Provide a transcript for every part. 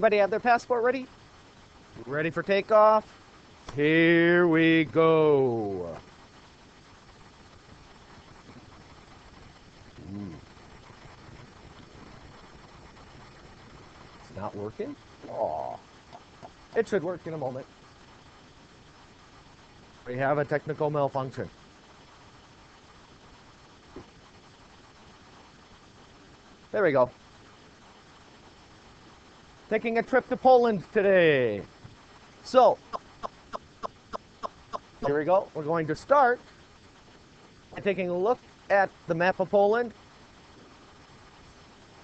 Everybody have their passport ready? Ready for takeoff? Here we go. Ooh. It's not working? Oh, it should work in a moment. We have a technical malfunction. There we go. Taking a trip to Poland today. So, here we go. We're going to start by taking a look at the map of Poland.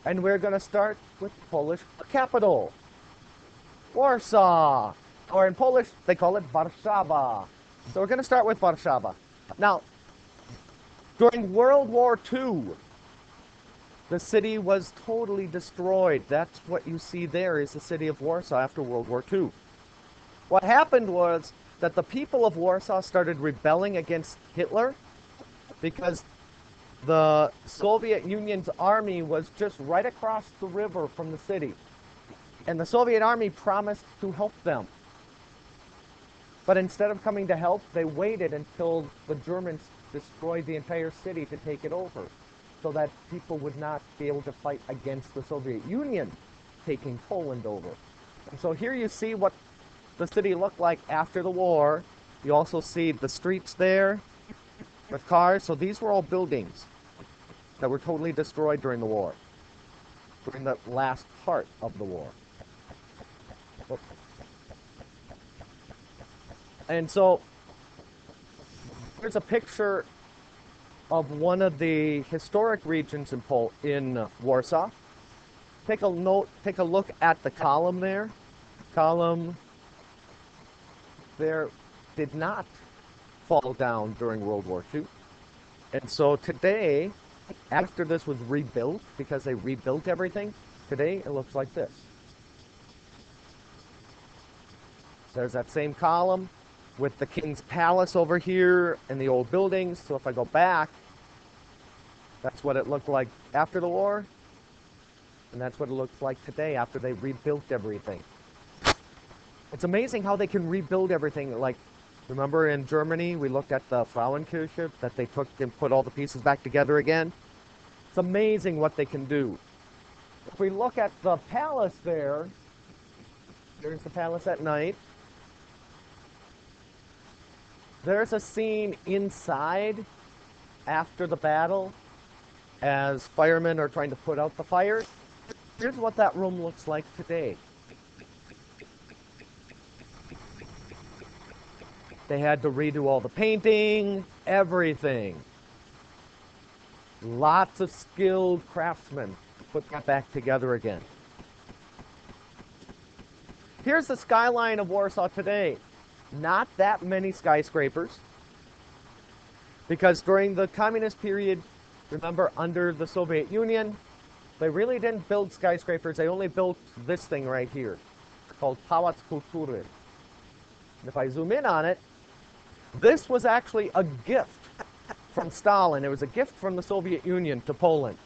And we're going to start with the Polish capital, Warsaw. Or in Polish, they call it Warszawa. So we're going to start with Warszawa. Now, during World War II, the city was totally destroyed. That's what you see there is the city of Warsaw after World War II. What happened was that the people of Warsaw started rebelling against Hitler because the Soviet Union's army was just right across the river from the city. And the Soviet army promised to help them. But instead of coming to help, they waited until the Germans destroyed the entire city to take it over, so that people would not be able to fight against the Soviet Union taking Poland over. And so here you see what the city looked like after the war. You also see the streets there with cars. So these were all buildings that were totally destroyed during the war, during the last part of the war. And so here's a picture of one of the historic regions in Warsaw. Take a look at the column there. Column there did not fall down during World War II. And so today, after this was rebuilt, because they rebuilt everything, today it looks like this. There's that same column with the King's Palace over here and the old buildings. So if I go back, that's what it looked like after the war, and that's what it looks like today after they rebuilt everything. It's amazing how they can rebuild everything. Like, remember in Germany, we looked at the Frauenkirche, that they took and put all the pieces back together again? It's amazing what they can do. If we look at the palace there, there's the palace at night. There's a scene inside after the battle as firemen are trying to put out the fires. Here's what that room looks like today. They had to redo all the painting, everything. Lots of skilled craftsmen to put that back together again. Here's the skyline of Warsaw today. Not that many skyscrapers, because during the communist period, remember, under the Soviet Union, they really didn't build skyscrapers. They only built this thing right here, called Pałac Kultury. And if I zoom in on it, this was actually a gift from Stalin. It was a gift from the Soviet Union to Poland.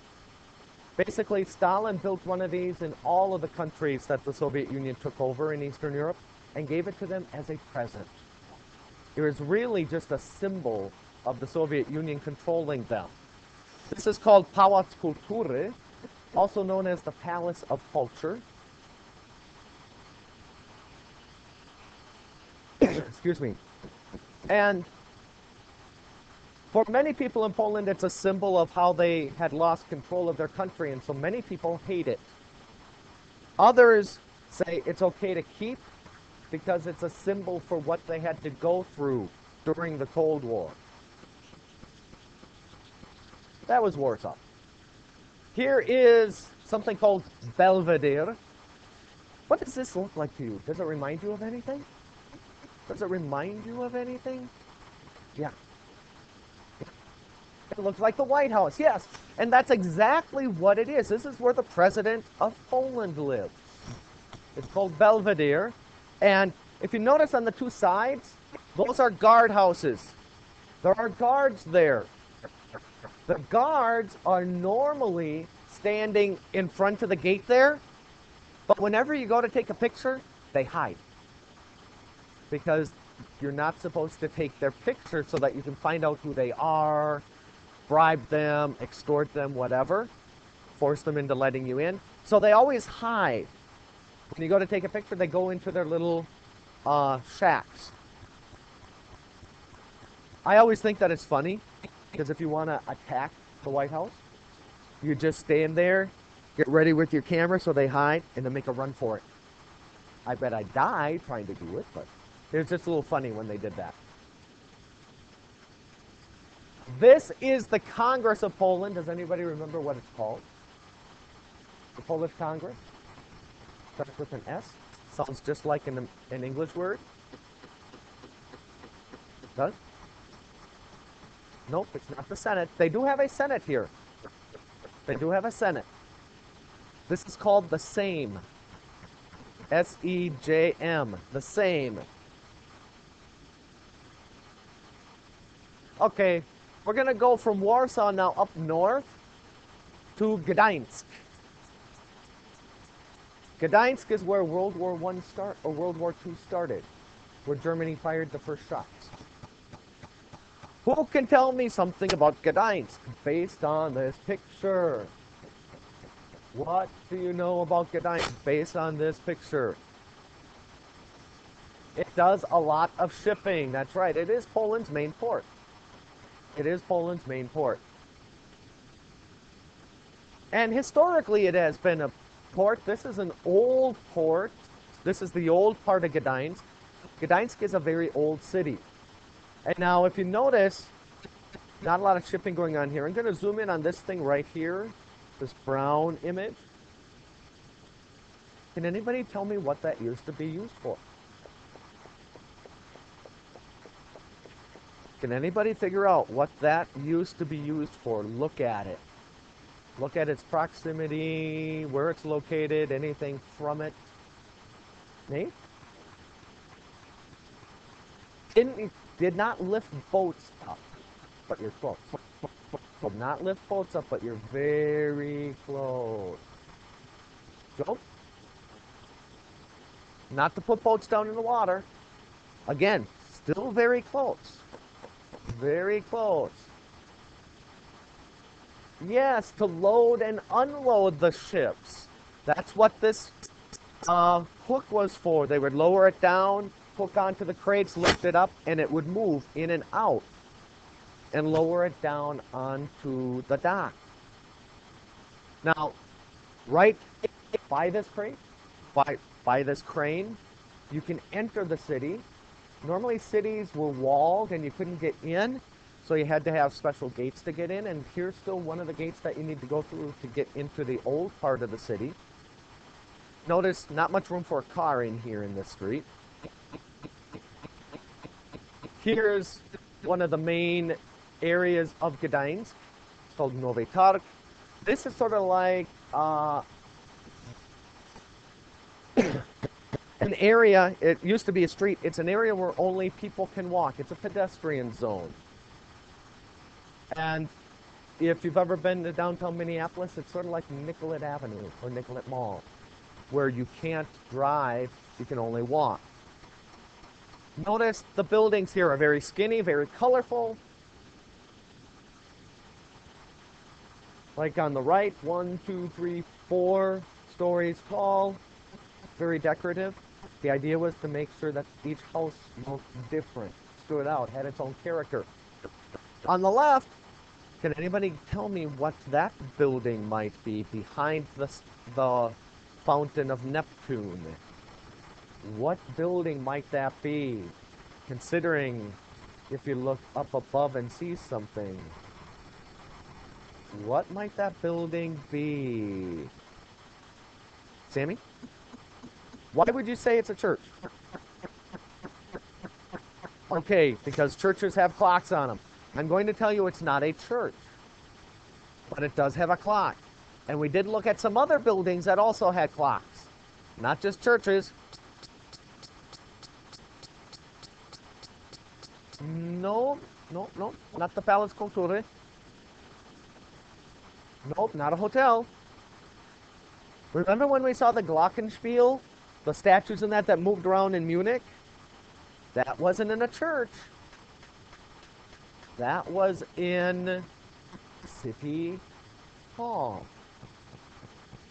Basically, Stalin built one of these in all of the countries that the Soviet Union took over in Eastern Europe and gave it to them as a present. It was really just a symbol of the Soviet Union controlling them. This is called Pałac Kultury, also known as the Palace of Culture. Excuse me. And for many people in Poland, it's a symbol of how they had lost control of their country, and so many people hate it. Others say it's okay to keep because it's a symbol for what they had to go through during the Cold War. That was Warsaw. Here is something called Belvedere. What does this look like to you? Does it remind you of anything? Does it remind you of anything? Yeah. It looks like the White House, yes. And that's exactly what it is. This is where the president of Poland lives. It's called Belvedere. And if you notice on the two sides, those are guardhouses. There are guards there. The guards are normally standing in front of the gate there, But whenever you go to take a picture, they hide. Because you're not supposed to take their picture so that you can find out who they are, bribe them, extort them, whatever, force them into letting you in. So they always hide. When you go to take a picture, they go into their little shacks. I always think that it's funny, because if you want to attack the White House, you just stand there, get ready with your camera so they hide, and then make a run for it. I bet I died trying to do it, but it's just a little funny when they did that. This is the Congress of Poland. Does anybody remember what it's called? The Polish Congress? Starts with an S. Sounds just like an English word. Does? Nope, it's not the Senate. They do have a Senate here. They do have a Senate. This is called the Sejm. S-E-J-M. The Sejm. Okay, we're going to go from Warsaw now up north to Gdańsk. Gdańsk is where World War II started, where Germany fired the first shots. Who can tell me something about Gdańsk based on this picture? What do you know about Gdańsk based on this picture? It does a lot of shipping. That's right. It is Poland's main port. It is Poland's main port. And historically, it has been a port. This is an old port. This is the old part of Gdańsk. Gdańsk is a very old city. And now, if you notice, not a lot of shipping going on here. I'm going to zoom in on this thing right here, this brown image. Can anybody tell me what that used to be used for? Can anybody figure out what that used to be used for? Look at it. Look at its proximity, where it's located, anything from it. Nate? Did not lift boats up, but you're close. Did not lift boats up, but you're very close. Joe? Not to put boats down in the water. Again, still very close. Very close. Yes, to load and unload the ships. That's what this hook was for. They would lower it down, hook onto the crates, lift it up, and it would move in and out and lower it down onto the dock. Now, right by this crate, by this crane, you can enter the city. Normally cities were walled and you couldn't get in, so you had to have special gates to get in, and here's still one of the gates that you need to go through to get into the old part of the city. Notice not much room for a car in here in this street. Here's one of the main areas of Gdańsk. It's called Nowy Targ. This is sort of like an area. It used to be a street. It's an area where only people can walk. It's a pedestrian zone. And if you've ever been to downtown Minneapolis, it's sort of like Nicollet Avenue or Nicollet Mall, where you can't drive, you can only walk. Notice the buildings here are very skinny, very colorful. Like on the right, 1, 2, 3, 4 stories tall, very decorative. The idea was to make sure that each house looked different, stood out, had its own character. On the left, can anybody tell me what that building might be behind the Fountain of Neptune? What building might that be? Considering if you look up above and see something. What might that building be? Sammy? Why would you say it's a church? Okay, because churches have clocks on them. I'm going to tell you it's not a church, but it does have a clock. And we did look at some other buildings that also had clocks, not just churches. No, not the Palace Kultury. Nope, not a hotel. Remember when we saw the Glockenspiel? The statues in that moved around in Munich? That wasn't in a church. That was in City Hall.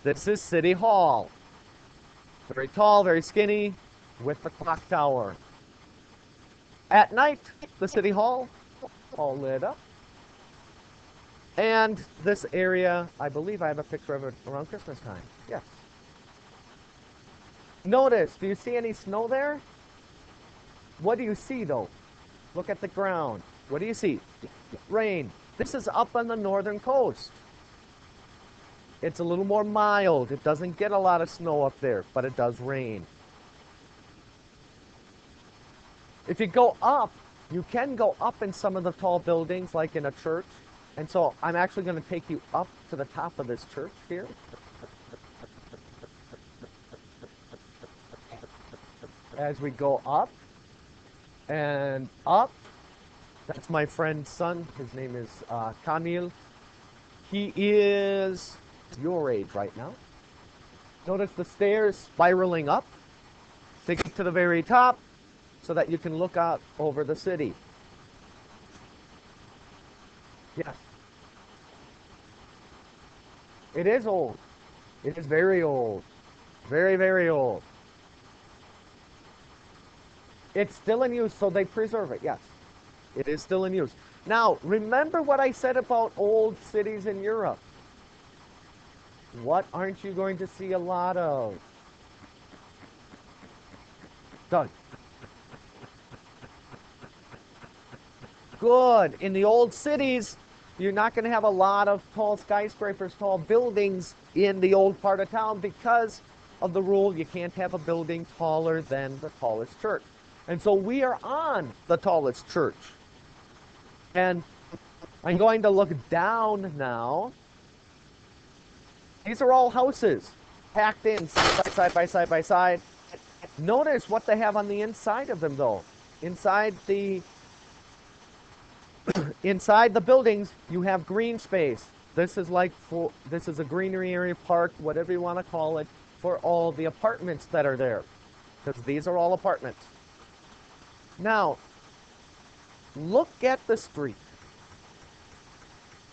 This is City Hall. Very tall, very skinny, with the clock tower. At night, the City Hall, all lit up. And this area, I believe I have a picture of it around Christmas time. Yes. Notice, do you see any snow there? What do you see, though? Look at the ground. What do you see? Rain. This is up on the northern coast. It's a little more mild. It doesn't get a lot of snow up there, but it does rain. If you go up, you can go up in some of the tall buildings, like in a church. And so I'm actually going to take you up to the top of this church here. As we go up and up, that's my friend's son. His name is Kamil. He is your age right now. Notice the stairs spiraling up to get to the very top so that you can look out over the city. Yes. It is old. It is very old. Very, very old. It's still in use, so they preserve it, yes. It is still in use. Now, remember what I said about old cities in Europe. What aren't you going to see a lot of? Done. Good. In the old cities, you're not going to have a lot of tall skyscrapers, tall buildings in the old part of town because of the rule you can't have a building taller than the tallest church. And so we are on the tallest church. And I'm going to look down now. These are all houses packed in side by side by side. Notice what they have on the inside of them, though. Inside the buildings, you have green space. This is a greenery area, park, whatever you want to call it, for all the apartments that are there, because these are all apartments. Now, look at the street.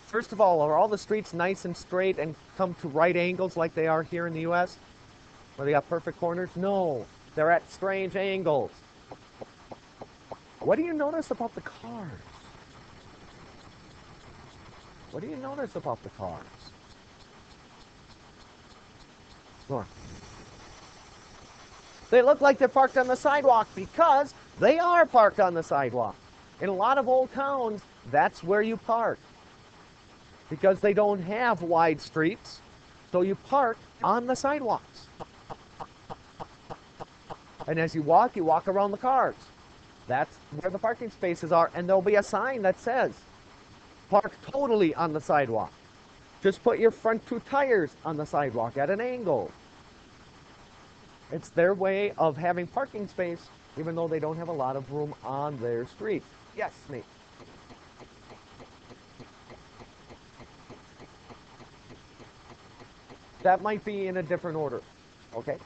First of all, are all the streets nice and straight and come to right angles like they are here in the U.S., where they got perfect corners? No, they're at strange angles. What do you notice about the cars? What do you notice about the cars? Go on. They look like they're parked on the sidewalk because they are parked on the sidewalk. In a lot of old towns, that's where you park, because they don't have wide streets, so you park on the sidewalks. And as you walk around the cars. That's where the parking spaces are, and there'll be a sign that says, park totally on the sidewalk. Just put your front two tires on the sidewalk at an angle. It's their way of having parking space, even though they don't have a lot of room on their street. Yes, Nate. That might be in a different order, okay?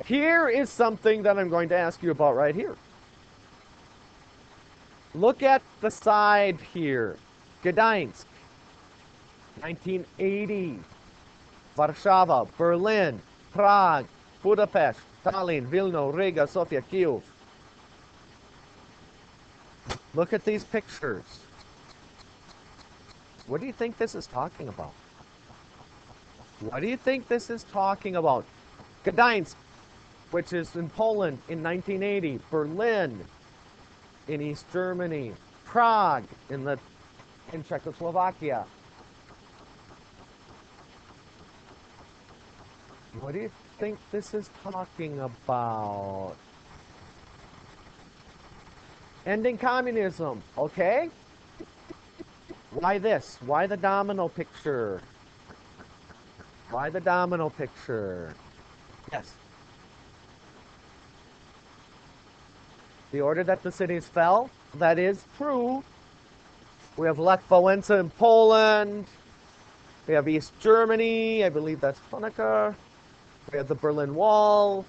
Here is something that I'm going to ask you about right here. Look at the side here. Gdańsk, 1980. Warszawa, Berlin, Prague, Budapest, Tallinn, Vilna, Riga, Sofia, Kyiv. Look at these pictures. What do you think this is talking about? What do you think this is talking about? Gdańsk, which is in Poland in 1980. Berlin in East Germany. Prague in Czechoslovakia. What do you think this is talking about? Ending communism, okay? Why this? Why the domino picture? Why the domino picture? Yes. The order that the cities fell, that is true. We have Lech Wałęsa in Poland. We have East Germany. I believe that's Honecker. We have the Berlin Wall.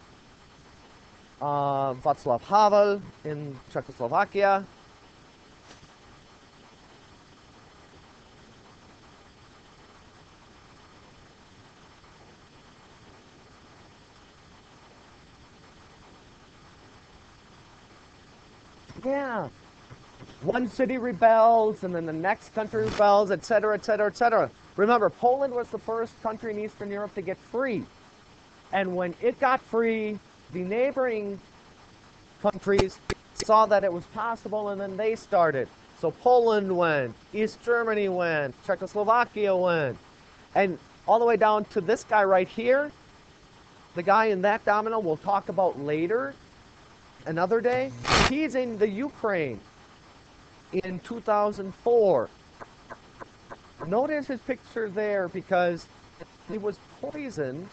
Václav Havel in Czechoslovakia. Yeah. One city rebels, and then the next country rebels, etc., etc., etc. Remember, Poland was the first country in Eastern Europe to get free. And when it got free, the neighboring countries saw that it was possible, and then they started. So Poland went, East Germany went, Czechoslovakia went, and all the way down to this guy right here, the guy in that domino we'll talk about later, another day. He's in the Ukraine in 2004. Notice his picture there because he was poisoned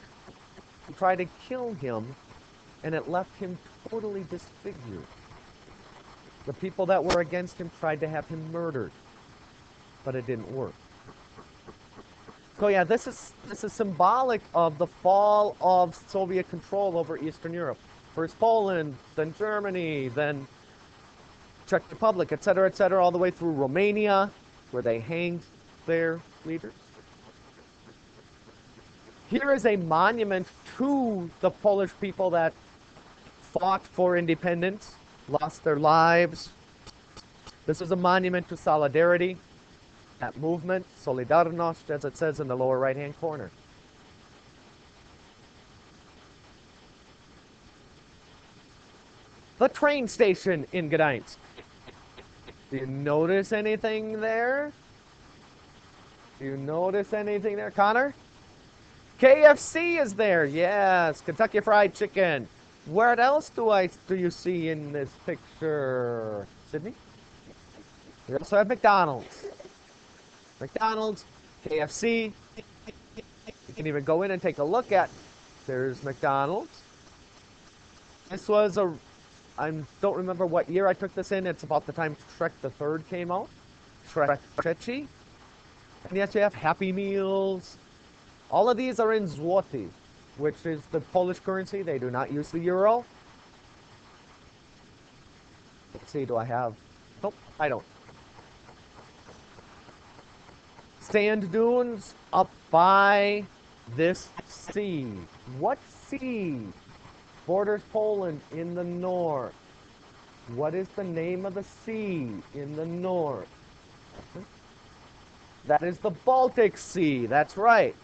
to try to kill him, and it left him totally disfigured. The people that were against him tried to have him murdered, but it didn't work. So yeah, this is symbolic of the fall of Soviet control over Eastern Europe. First Poland, then Germany, then Czech Republic, etc., all the way through Romania, where they hanged their leaders. Here is a monument to the Polish people that fought for independence, lost their lives. This is a monument to solidarity, that movement, Solidarność, as it says in the lower right-hand corner. The train station in Gdańsk. Do you notice anything there? Do you notice anything there, Connor? KFC is there, yes, Kentucky Fried Chicken. Where else do you see in this picture? Sydney? We also have McDonald's. McDonald's, KFC. You can even go in and take a look at. There's McDonald's. This was I don't remember what year I took this in. It's about the time Shrek the Third came out. Shrek Trzeci. And yes, you have Happy Meals. All of these are in zloty, which is the Polish currency. They do not use the euro. Let's see, do I have... Nope, I don't. Sand dunes up by this sea. What sea borders Poland in the north? What is the name of the sea in the north? That is the Baltic Sea. That's right.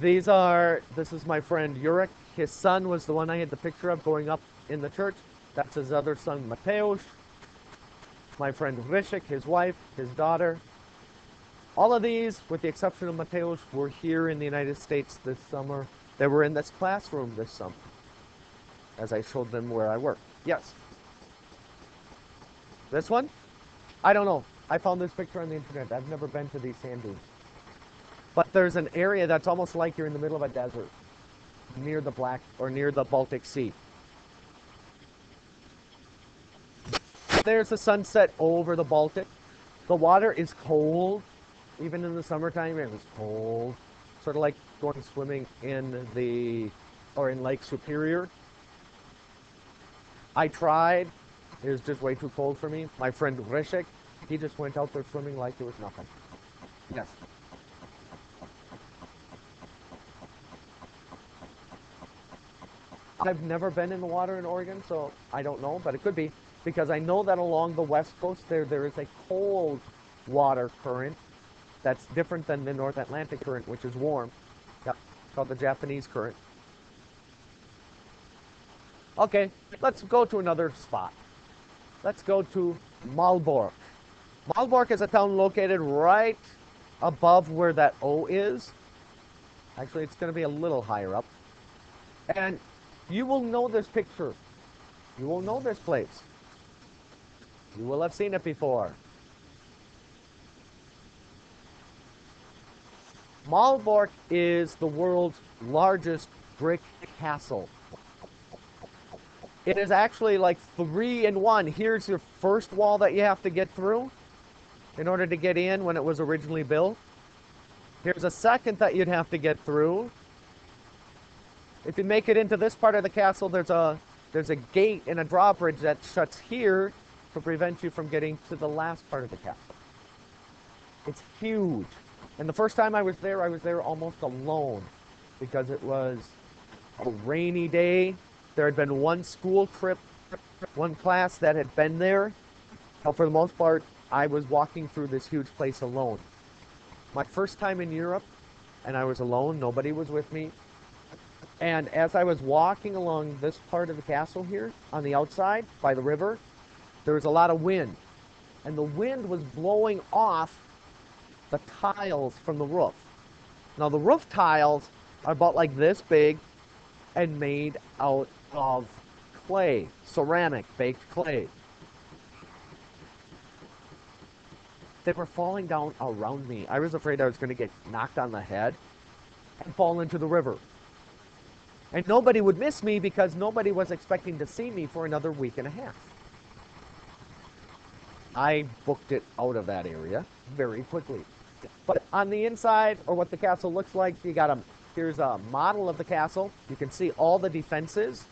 This is my friend Jurek. His son was the one I had the picture of going up in the church. That's his other son, Mateusz. My friend Rysiek, his wife, his daughter. All of these, with the exception of Mateusz, were here in the United States this summer. They were in this classroom this summer, as I showed them where I work. Yes. This one? I don't know. I found this picture on the internet. I've never been to these sand dunes. But there's an area that's almost like you're in the middle of a desert, near the Baltic Sea. There's the sunset over the Baltic. The water is cold. Even in the summertime, it was cold. Sort of like going swimming in Lake Superior. I tried. It was just way too cold for me. My friend Rysiek, he just went out there swimming like it was nothing. Yes. I've never been in the water in Oregon, so I don't know, but it could be, because I know that along the west coast there is a cold water current that's different than the North Atlantic current, which is warm. Yep, called the Japanese current. Okay, let's go to another spot. Let's go to Malbork. Malbork is a town located right above where that O is. Actually, it's going to be a little higher up. And you will know this picture. You will know this place. You will have seen it before. Malbork is the world's largest brick castle. It is actually like 3 in 1. Here's your first wall that you have to get through. in order to get in when it was originally built. Here's a second that you'd have to get through. If you make it into this part of the castle, there's a gate and a drawbridge that shuts here to prevent you from getting to the last part of the castle. It's huge. And the first time I was there almost alone because it was a rainy day. There had been one school trip, one class that had been there. But for the most part, I was walking through this huge place alone. My first time in Europe, and I was alone, nobody was with me. And as I was walking along this part of the castle here, on the outside, by the river, there was a lot of wind. And the wind was blowing off the tiles from the roof. Now the roof tiles are about like this big and made out of clay, ceramic, baked clay. They were falling down around me. I was afraid I was going to get knocked on the head and fall into the river. And nobody would miss me because nobody was expecting to see me for another week and a half. I booked it out of that area very quickly. But on the inside, or what the castle looks like, here's a model of the castle. You can see all the defenses.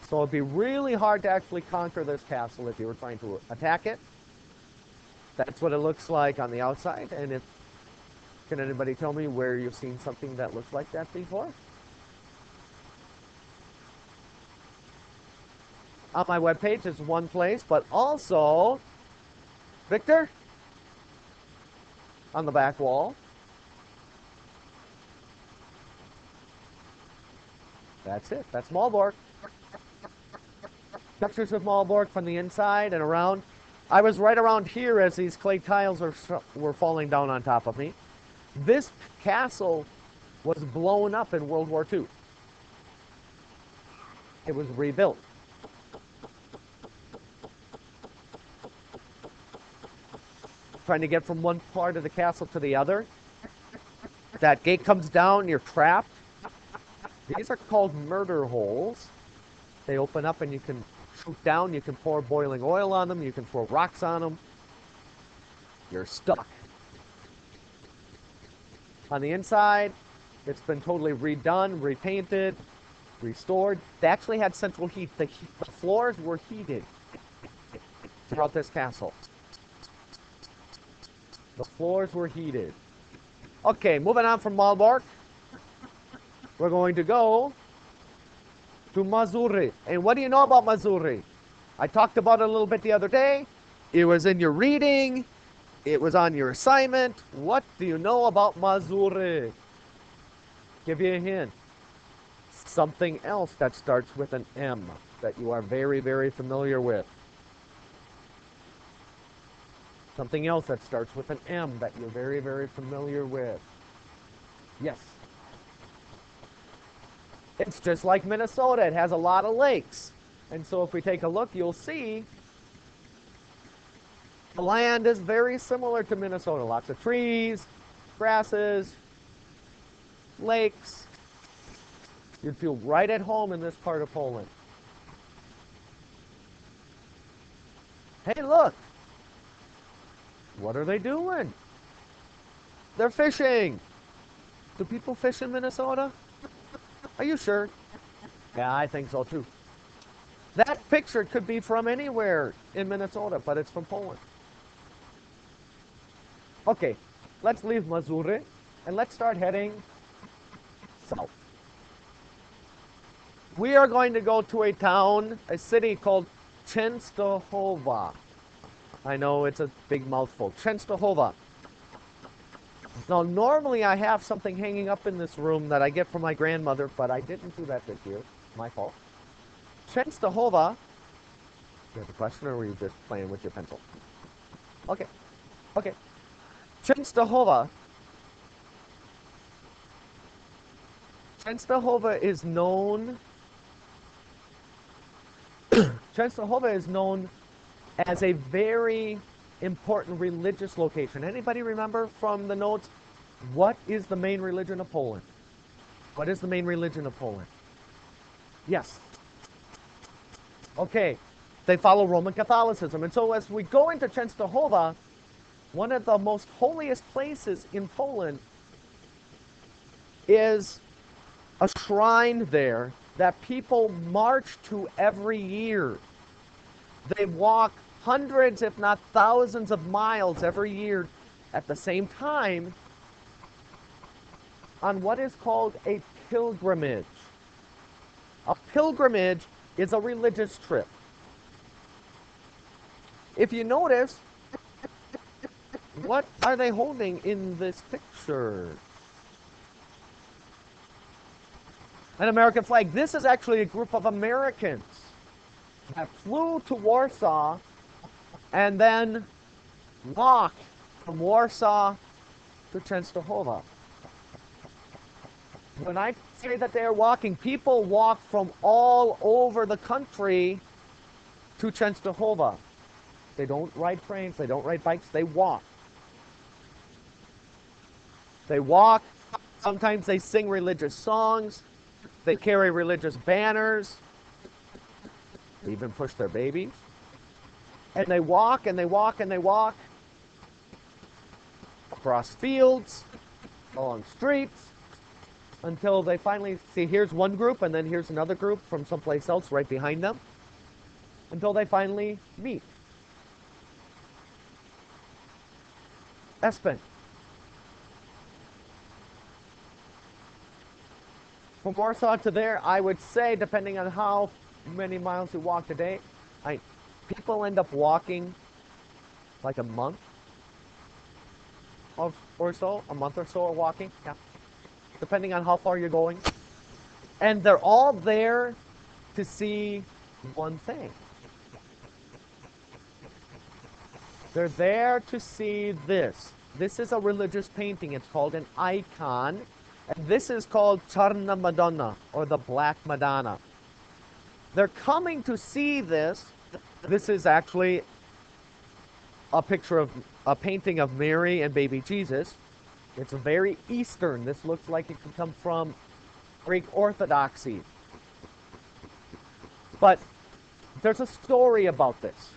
So it'd be really hard to actually conquer this castle if you were trying to attack it. That's what it looks like on the outside. And can anybody tell me where you've seen something that looks like that before? On my webpage is one place, but also, Victor, on the back wall. That's it. That's Malbork. Pictures of Malbork from the inside and around. I was right around here as these clay tiles were falling down on top of me. This castle was blown up in World War II. It was rebuilt. Trying to get from one part of the castle to the other. That gate comes down, you're trapped. These are called murder holes. They open up and you can shoot down, you can pour boiling oil on them, you can throw rocks on them. You're stuck. On the inside, it's been totally redone, repainted, restored. They actually had central heat. The floors were heated throughout this castle. The floors were heated. Okay, moving on from Malbork, we're going to go to Mazzurri. And what do you know about Mazzurri? I talked about it a little bit the other day. It was in your reading. It was on your assignment. What do you know about Mazzurri? Give you a hint. Something else that starts with an M that you are very, very familiar with. Something else that starts with an M that you're very, very familiar with. Yes. It's just like Minnesota. It has a lot of lakes. And so if we take a look, you'll see the land is very similar to Minnesota. Lots of trees, grasses, lakes. You'd feel right at home in this part of Poland. Hey, look. What are they doing? They're fishing. Do people fish in Minnesota? Are you sure? Yeah, I think so too. That picture could be from anywhere in Minnesota, but it's from Poland. Okay, let's leave Mazzurri and let's start heading south. We are going to go to a city called Częstochowa. I know it's a big mouthful. Częstochowa. Now, normally I have something hanging up in this room that I get from my grandmother, but I didn't do that this year. My fault. Częstochowa. You have a question, or were you just playing with your pencil? Okay. Okay. Częstochowa. Częstochowa is known. Częstochowa is known as a very important religious location. Anybody remember from the notes, what is the main religion of Poland? What is the main religion of Poland? Yes. Okay, they follow Roman Catholicism. And so as we go into Częstochowa, one of the most holiest places in Poland is a shrine there that people march to every year. They walk hundreds, if not thousands of miles every year at the same time on what is called a pilgrimage. A pilgrimage is a religious trip. If you notice, what are they holding in this picture? An American flag. This is actually a group of Americans that flew to Warsaw and then walked from Warsaw to Częstochowa. When I say that they are walking, people walk from all over the country to Częstochowa. They don't ride trains, they don't ride bikes, they walk. They walk, sometimes they sing religious songs, they carry religious banners, they even push their babies. And they walk and they walk and they walk across fields, along streets, until they finally see here's one group and then here's another group from someplace else right behind them, until they finally meet. Espen. From Warsaw to there, I would say, depending on how many miles you walk a day, people end up walking like a month or so, of walking, yeah, depending on how far you're going. And they're all there to see one thing. They're there to see this. This is a religious painting. It's called an icon. And this is called Czarna Madonna, or the Black Madonna. They're coming to see this. This is actually a picture of a painting of Mary and baby Jesus. It's very Eastern. This looks like it could come from Greek Orthodoxy. But there's a story about this.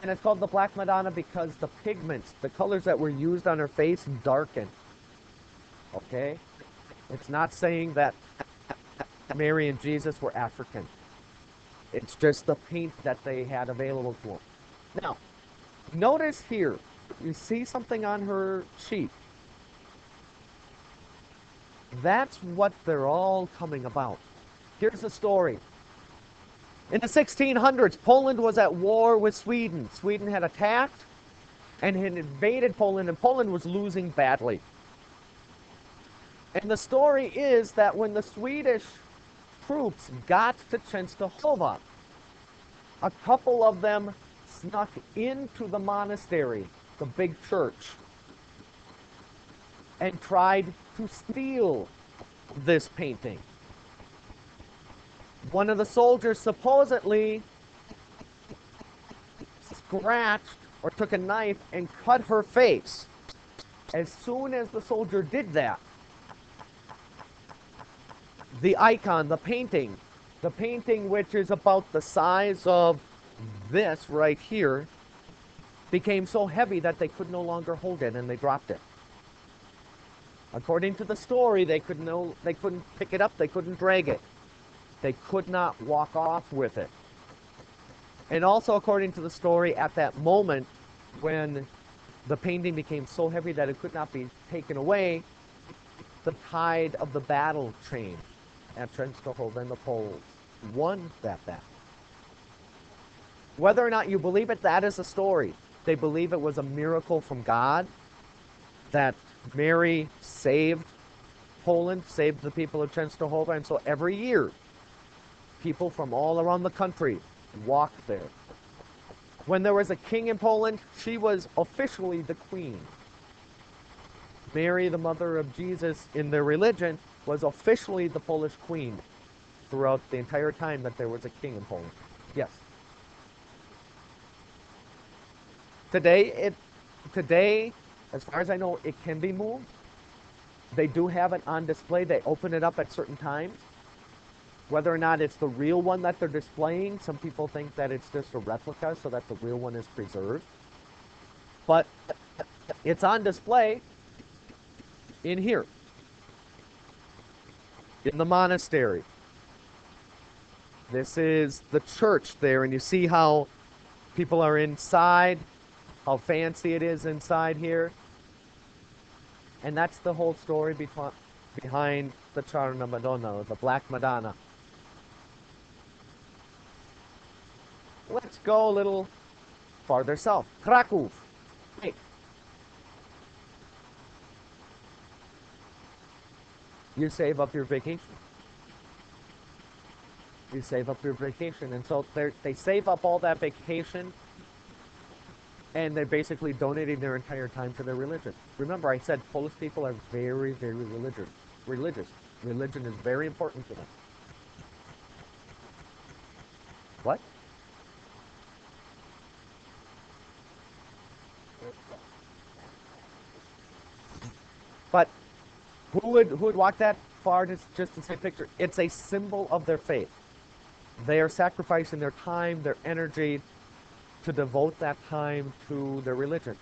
And it's called the Black Madonna because the pigments, the colors that were used on her face, darken. Okay? It's not saying that Mary and Jesus were African. It's just the paint that they had available to them. Now, notice here, you see something on her cheek. That's what they're all coming about. Here's the story. In the 1600s, Poland was at war with Sweden. Sweden had attacked and had invaded Poland, and Poland was losing badly. And the story is that when the Swedish troops got to Częstochowa, a couple of them snuck into the monastery, the big church, and tried to steal this painting. One of the soldiers supposedly scratched or took a knife and cut her face. As soon as the soldier did that, the icon, the painting which is about the size of this right here, became so heavy that they could no longer hold it and they dropped it. According to the story, they couldn't pick it up, they couldn't drag it. They could not walk off with it. And also according to the story, at that moment when the painting became so heavy that it could not be taken away, the tide of the battle changed at Częstochowa, and the Poles won that battle. Whether or not you believe it, that is the story. They believe it was a miracle from God, that Mary saved Poland, saved the people of Częstochowa, and so every year, people from all around the country walked there. When there was a king in Poland, she was officially the queen. Mary, the mother of Jesus in their religion, was officially the Polish queen throughout the entire time that there was a king in Poland. Yes. Today, as far as I know, it can be moved. They do have it on display. They open it up at certain times. Whether or not it's the real one that they're displaying, some people think that it's just a replica so that the real one is preserved. But It's on display in here, in the monastery. This is the church there, and you see how people are inside, how fancy it is inside here. And that's the whole story behind the Czarna Madonna, the Black Madonna. Let's go a little farther south. Kraków. Hey. You save up your vacation. You save up your vacation. And so they save up all that vacation, and they're basically donating their entire time to their religion. Remember, I said Polish people are very, very religious. Religion is very important to them. What? But who would walk that far just to say picture? It's a symbol of their faith. They are sacrificing their time, their energy, to devote that time to their religion.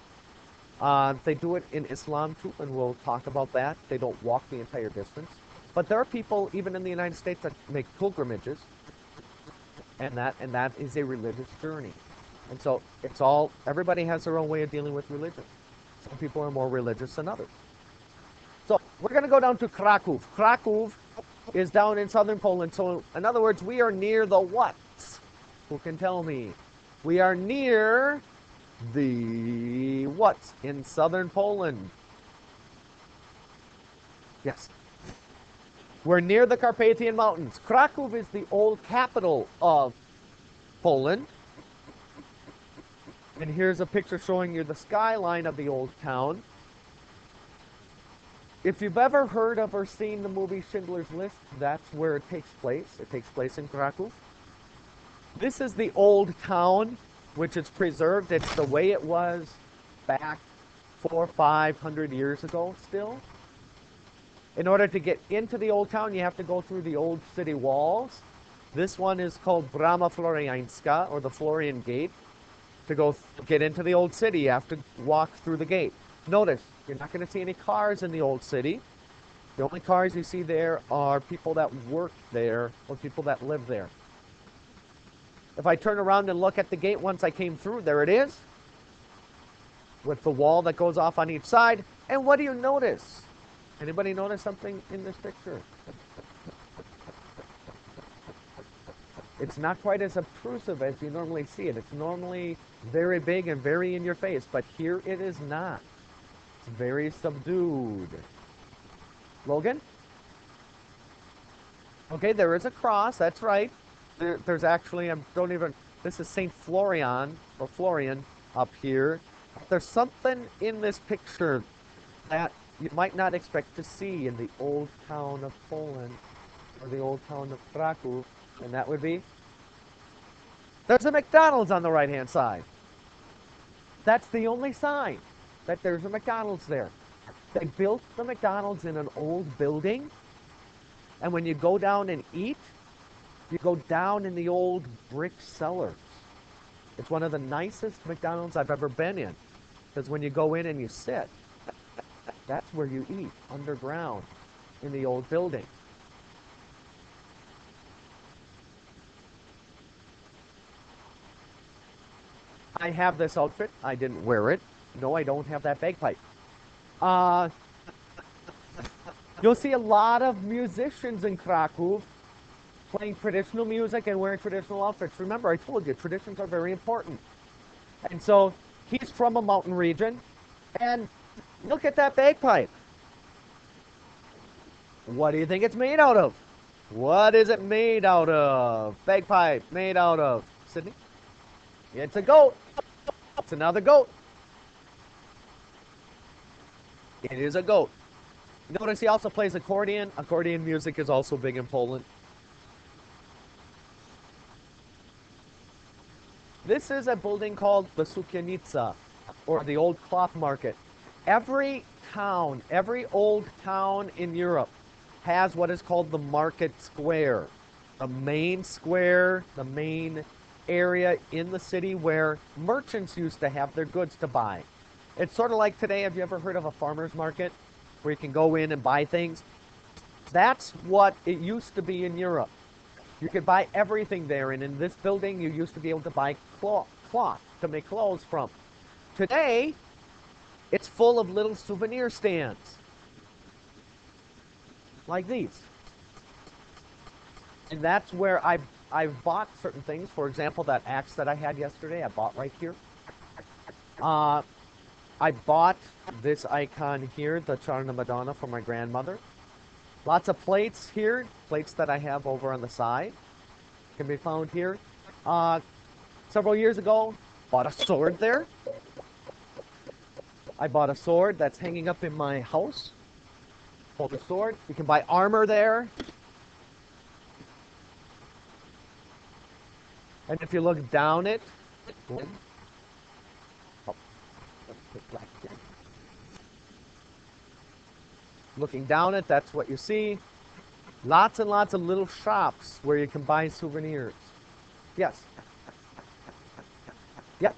They do it in Islam too, and we'll talk about that. They don't walk the entire distance. But there are people, even in the United States, that make pilgrimages, and that is a religious journey. And so everybody has their own way of dealing with religion. Some people are more religious than others. So we're going to go down to Kraków. Kraków is down in southern Poland. So in other words, we are near the what? Who can tell me? We are near the what in southern Poland? Yes. We're near the Carpathian Mountains. Kraków is the old capital of Poland. And here's a picture showing you the skyline of the old town. If you've ever heard of or seen the movie Schindler's List, that's where it takes place. It takes place in Kraków. This is the old town, which is preserved. It's the way it was back 400 or 500 years ago still. In order to get into the old town, you have to go through the old city walls. This one is called Brama Floriańska, or the Florian Gate. To get into the old city, you have to walk through the gate. Notice, you're not going to see any cars in the old city. The only cars you see there are people that work there or people that live there. If I turn around and look at the gate once I came through, there it is, with the wall that goes off on each side. And what do you notice? Anybody notice something in this picture? It's not quite as obtrusive as you normally see it. It's normally very big and very in your face, but here it is not. It's very subdued. Logan? Okay, there is a cross, that's right. There's actually, this is St. Florian, or Florian, up here. There's something in this picture that you might not expect to see in the old town of Poland, or the old town of Kraków, and that would be, there's a McDonald's on the right-hand side. That's the only sign that there's a McDonald's there. They built the McDonald's in an old building, and when you go down and eat, you go down in the old brick cellars. It's one of the nicest McDonald's I've ever been in, because when you go in and you sit, that's where you eat, underground, in the old building. I have this outfit. I didn't wear it. No, I don't have that bagpipe. You'll see a lot of musicians in Kraków playing traditional music and wearing traditional outfits. Remember, I told you, traditions are very important. And so, he's from a mountain region, and look at that bagpipe. What do you think it's made out of? What is it made out of? Bagpipe made out of, Sydney? It's a goat. It's another goat. It is a goat. Notice he also plays accordion. Accordion music is also big in Poland. This is a building called the Sukiennica, or the Old Cloth Market. Every town, every old town in Europe has what is called the market square. The main square, the main area in the city where merchants used to have their goods to buy. It's sort of like today, have you ever heard of a farmer's market where you can go in and buy things? That's what it used to be in Europe. You could buy everything there, and in this building you used to be able to buy cloth to make clothes from. Today, it's full of little souvenir stands, like these. And that's where I've bought certain things. For example, that axe that I had yesterday, I bought right here. I bought this icon here, the Charna Madonna, for my grandmother. Lots of plates here, plates that I have over on the side, can be found here. Several years ago, bought a sword there. I bought a sword that's hanging up in my house. Hold the sword. You can buy armor there. And if you look down it, looking down it, that's what you see. Lots and lots of little shops where you can buy souvenirs. Yes. Yep.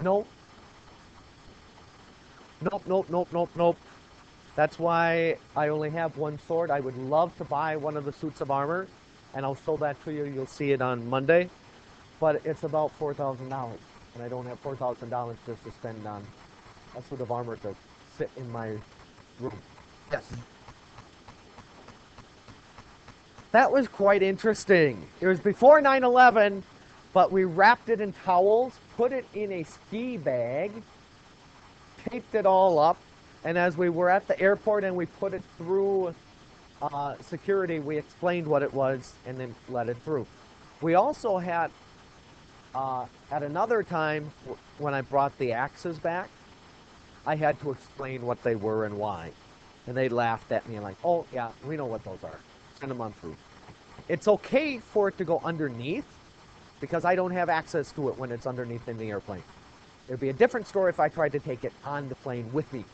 No. Nope, nope, nope, nope, nope. That's why I only have one sword. I would love to buy one of the suits of armor, and I'll show that to you. You'll see it on Monday. But it's about $4,000, and I don't have $4,000 just to spend on a suit of armor to sit in my room. Yes. That was quite interesting. It was before 9/11, but we wrapped it in towels, put it in a ski bag, taped it all up, and as we were at the airport and we put it through security, we explained what it was and then let it through. We also had, at another time, when I brought the axes back, I had to explain what they were and why. And they laughed at me and like, oh yeah, we know what those are. Send them on through. It's okay for it to go underneath, because I don't have access to it when it's underneath in the airplane. It would be a different story if I tried to take it on the plane with me.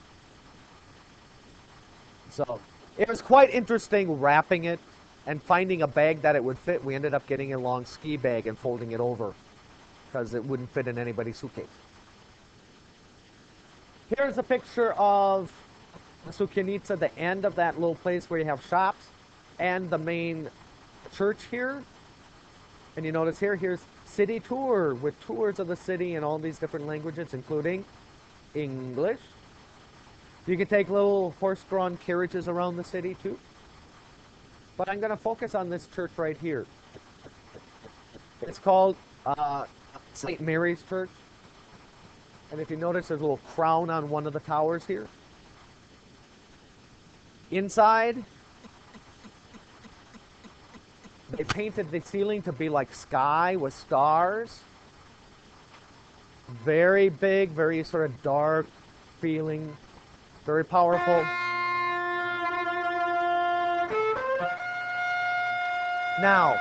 So it was quite interesting wrapping it and finding a bag that it would fit. We ended up getting a long ski bag and folding it over because it wouldn't fit in anybody's suitcase. Here's a picture of Sukjanitsa, the end of that little place where you have shops, and the main church here. And you notice here's city tour with tours of the city in all these different languages, including English. You can take little horse-drawn carriages around the city too. But I'm going to focus on this church right here. It's called St. Mary's Church. And if you notice, there's a little crown on one of the towers here. Inside, they painted the ceiling to be like sky with stars. Very big, very sort of dark feeling. Very powerful. Now,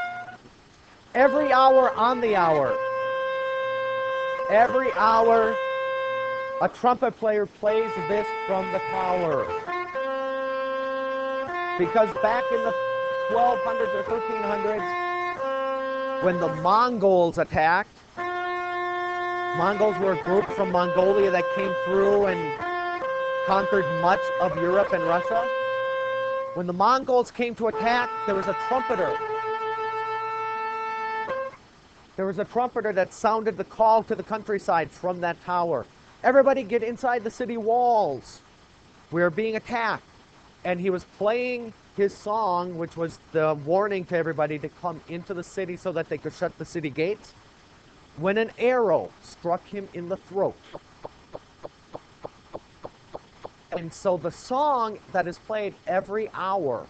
every hour on the hour, a trumpet player plays this from the tower. Because back in the 1200s or 1300s, when the Mongols attacked, Mongols were a group from Mongolia that came through and conquered much of Europe and Russia. When the Mongols came to attack, there was a trumpeter. There was a trumpeter that sounded the call to the countryside from that tower. Everybody get inside the city walls. We are being attacked. And he was playing his song, which was the warning to everybody to come into the city so that they could shut the city gates, when an arrow struck him in the throat. And so the song that is played every hour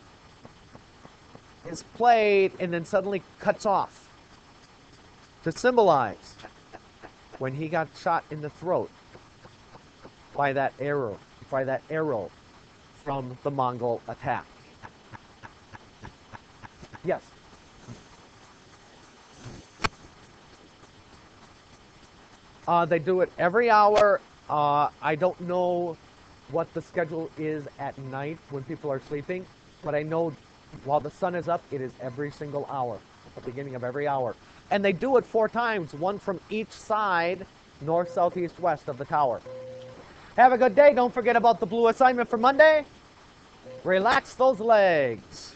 is played and then suddenly cuts off to symbolize when he got shot in the throat by that arrow from the Mongol attack. Yes. They do it every hour. I don't know what the schedule is at night when people are sleeping, but I know while the sun is up, it is every single hour, at the beginning of every hour. And they do it 4 times, one from each side, north, south, east, west of the tower. Have a good day. Don't forget about the blue assignment for Monday. Relax those legs.